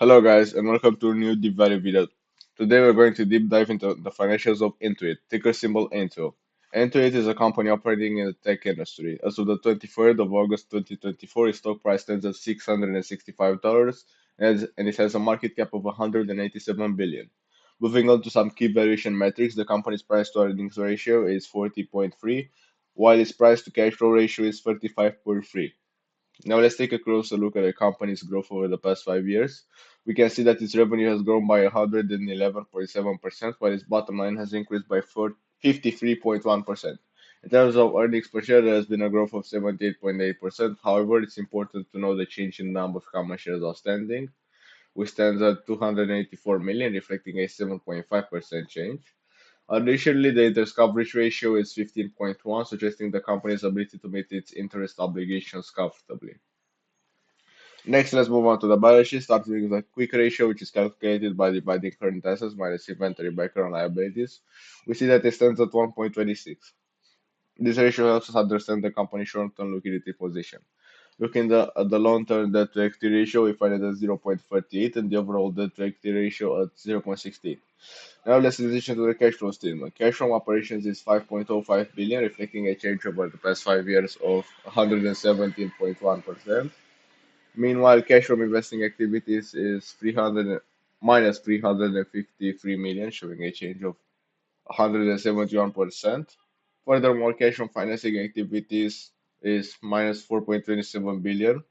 Hello guys and welcome to a new deep value video. Today we're going to deep dive into the financials of INTUIT, ticker symbol INTU. INTUIT is a company operating in the tech industry. As of the 23rd of August 2024, its stock price stands at $665 and it has a market cap of 187 billion. Moving on to some key valuation metrics, the company's price to earnings ratio is 40.3, while its price to cash flow ratio is 35.3. Now let's take a closer look at the company's growth over the past 5 years. We can see that its revenue has grown by 111.7%, while its bottom line has increased by 53.1%. In terms of earnings per share, there has been a growth of 78.8%. However, it's important to know the change in the number of common shares outstanding, which stands at 284 million, reflecting a 7.5% change. Additionally, the interest coverage ratio is 15.1, suggesting the company's ability to meet its interest obligations comfortably. Next, let's move on to the balance sheet, starting with the quick ratio, which is calculated by dividing current assets minus inventory by current liabilities. We see that it stands at 1.26. This ratio helps us understand the company's short-term liquidity position. Looking at the long-term debt to equity ratio, we find it at 0.38 and the overall debt to equity ratio at 0.16. Now let's transition to the cash flow statement. Cash from operations is 5.05 billion, reflecting a change over the past 5 years of 117.1%. Meanwhile, cash from investing activities is 353 million, showing a change of 171%. Furthermore, cash from financing activities is minus 4.27 billion,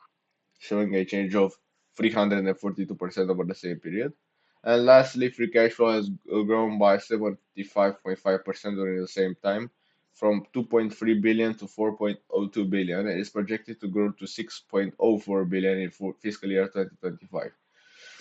showing a change of 342% over the same period. And lastly, free cash flow has grown by 75.5% during the same time, from 2.3 billion to 4.02 billion, and is projected to grow to 6.04 billion in fiscal year 2025.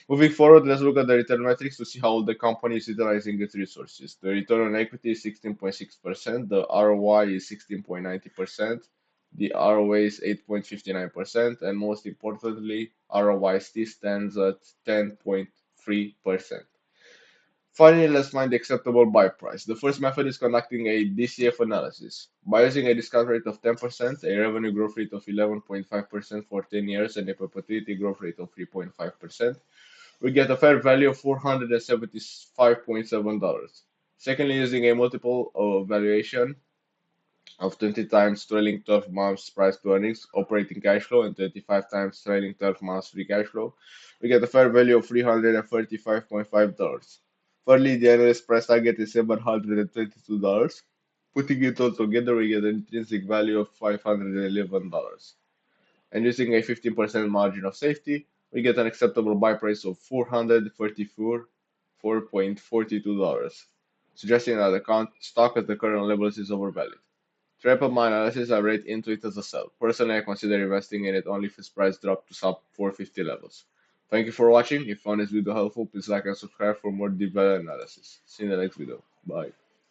Moving forward, let's look at the return metrics to see how the company is utilizing its resources. The return on equity is 16.6%, the ROI is 16.90%, the ROA is 8.59%, and most importantly, ROIC stands at 10.3%. Finally, let's find the acceptable buy price. The first method is conducting a DCF analysis. By using a discount rate of 10%, a revenue growth rate of 11.5% for 10 years, and a perpetuity growth rate of 3.5%, we get a fair value of $475.7. Secondly, using a multiple of valuation of 20 times trailing 12 months price to earnings, operating cash flow, and 25 times trailing 12 months free cash flow, we get a fair value of $335.5. Thirdly, the analyst price target is $722. Putting it all together, we get an intrinsic value of $511. And using a 15% margin of safety, we get an acceptable buy price of $434.42, suggesting that the stock at the current levels is overvalued. To wrap up my analysis, I rate INTUIT as a sell. Personally, I consider investing in it only if its price drops to sub 450 levels. Thank you for watching. If you found this video helpful, please like and subscribe for more deep value analysis. See you in the next video. Bye.